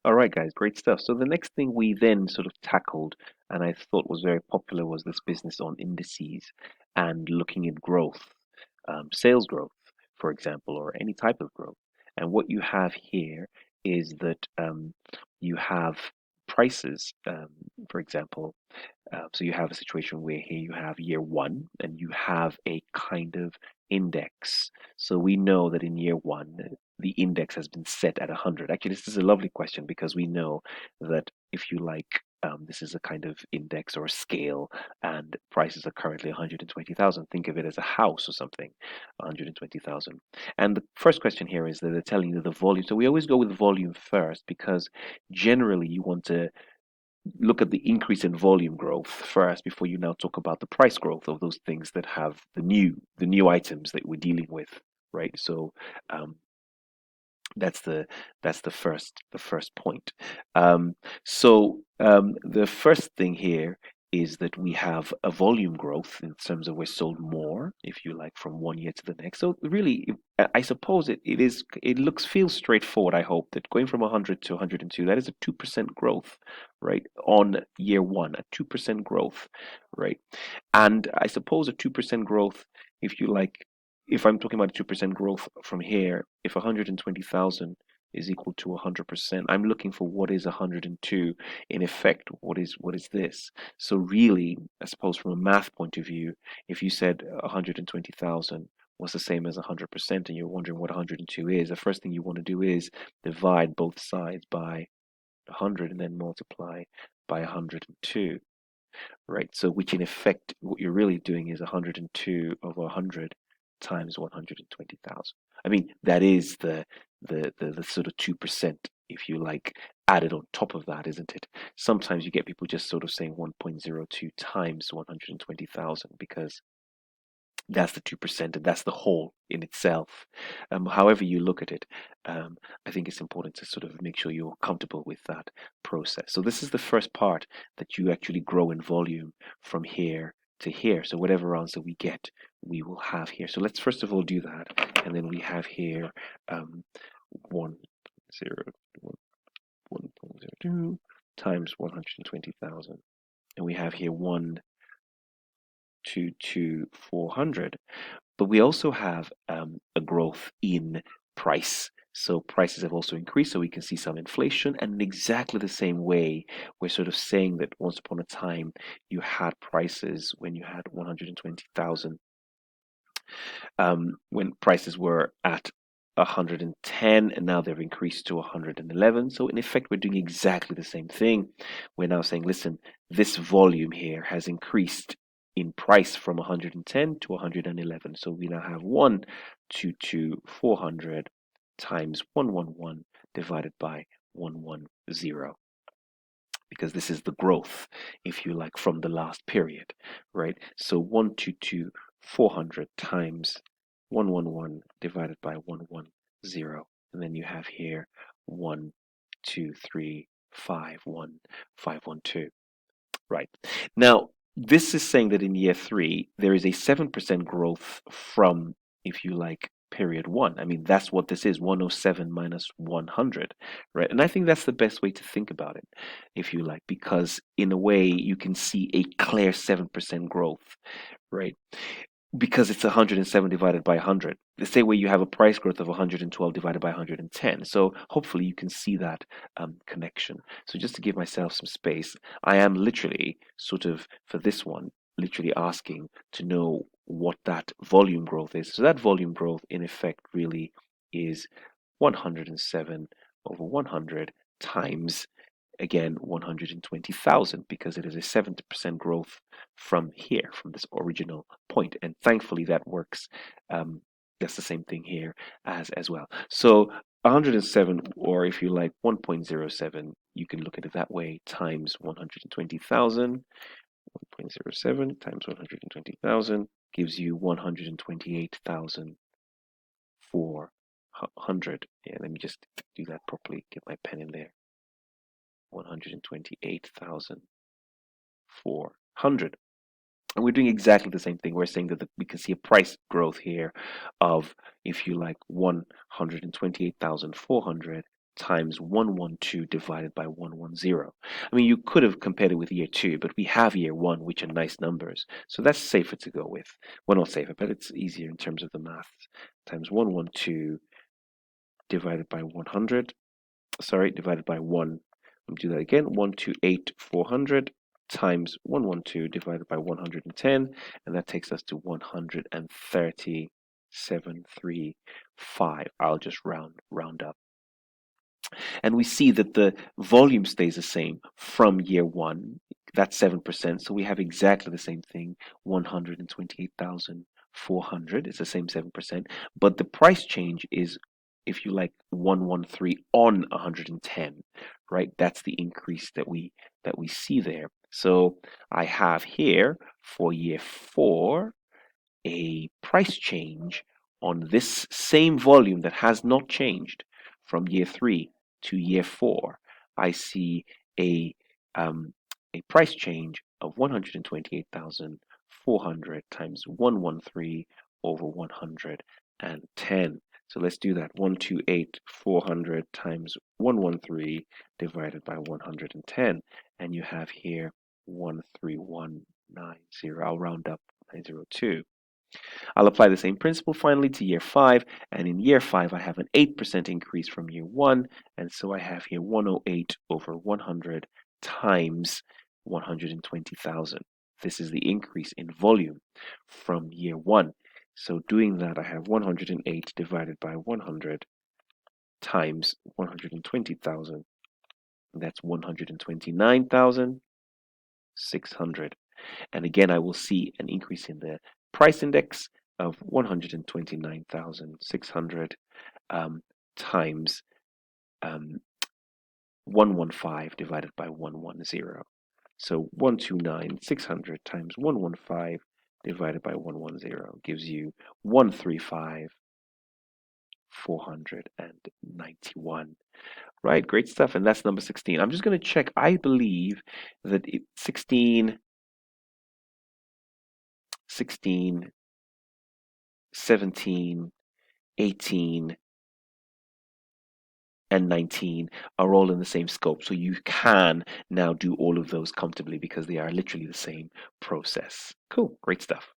All right, guys, great stuff. So the next thing we then sort of tackled, and I thought was very popular, was this business on indices and looking at growth, sales growth, for example, or any type of growth. And what you have here is that you have prices, for example. So you have a situation where here you have year one and you have a kind of index. So we know that in year one, the index has been set at 100. Actually, this is a lovely question because we know that if you like, this is a kind of index or a scale, and prices are currently 120,000. Think of it as a house or something, 120,000. And the first question here is that they're telling you the volume. So we always go with volume first because generally you want to look at the increase in volume growth first before you now talk about the price growth of those things that have the new items that we're dealing with, right? So um, that's the first point. The first thing here is that we have a volume growth in terms of we're sold more, if you like, from one year to the next. So really, I suppose it feels straightforward. I hope that going from 100 to 102, that is a 2% growth, right? On year one, a 2% growth, right? And I suppose a 2% growth, if you like, if I'm talking about 2% growth from here, if 120,000 is equal to 100%, I'm looking for what is 102. In effect, what is this? So really, I suppose from a math point of view, if you said 120,000 was the same as 100% and you're wondering what 102 is, the first thing you want to do is divide both sides by 100 and then multiply by 102, right? So which in effect, what you're really doing is 102 over 100 times 120,000. I mean, that is the sort of 2%, if you like, added on top of that, isn't it? Sometimes you get people just sort of saying 1.02 times 120,000 because that's the 2% and that's the whole in itself. However you look at it, I think it's important to sort of make sure you're comfortable with that process. So this is the first part, that you actually grow in volume from here to here. So whatever answer we get, we will have here. So let's first of all do that. And then we have here 1, 0, 1.02 times 120,000. And we have here 400. But we also have a growth in price. So prices have also increased, so we can see some inflation. And in exactly the same way, we're sort of saying that once upon a time, you had prices when you had 120,000, when prices were at 110, and now they've increased to 111. So in effect, we're doing exactly the same thing. We're now saying, listen, this volume here has increased in price from 110 to 111. So we now have 400 times 111 divided by 110, because this is the growth, if you like, from the last period, right? So 400 times 111 divided by 110, and then you have here 1, 2, 3, 5, 1, 512. Right. Now, this is saying that in year three, there is a 7% growth from, if you like, period one. I mean, that's what this is, 107 minus 100, right? And I think that's the best way to think about it, if you like, because in a way you can see a clear 7% growth, right? Because it's 107 divided by 100. Let's say where you have a price growth of 112 divided by 110. So hopefully you can see that connection. So just to give myself some space, I am literally sort of, for this one, literally asking to know what that volume growth is. So that volume growth in effect really is 107 over 100 times, again, 120,000, because it is a 70% growth from here, from this original point. And thankfully that works. That's the same thing here as well. So 107, or if you like 1.07, you can look at it that way, times 120,000. 1.07 times 120,000 gives you 128,400. Yeah, let me just do that properly, get my pen in there. 128,400. And we're doing exactly the same thing. We're saying that we can see a price growth here of, if you like, 128,400 times 112 divided by 110. I mean, you could have compared it with year 2, but we have year 1, which are nice numbers. So that's safer to go with. Well, not safer, but it's easier in terms of the math. Times 112 divided by 100. Sorry, divided by 1. Let me do that again. 128, 400 times 112 divided by 110, and that takes us to 137,355. I'll just round up. And we see that the volume stays the same from year 1. That's 7%. So we have exactly the same thing. 128,400 is the same 7%. But the price change is, if you like, 113 on 110, right? That's the increase that we see there. So I have here for year 4 a price change on this same volume that has not changed from year 3 to year 4. I see a price change of 128,400 times 113 over 110. So let's do that. 128,400 times 113 divided by 110, and you have here 13190. I'll round up 902. I'll apply the same principle finally to year 5, and in year 5 I have an 8% increase from year 1, and so I have here 108 over 100 times 120,000. This is the increase in volume from year 1. So doing that, I have 108 divided by 100 times 120,000. That's 129,600. And again, I will see an increase in the price index of 129,600 times 115 divided by 110. So 129,600 times 115 divided by 110 gives you 135,491. Right, great stuff. And that's number 16. I'm just going to check. I believe that 16, 17, 18, and 19 are all in the same scope. So you can now do all of those comfortably because they are literally the same process. Cool, great stuff.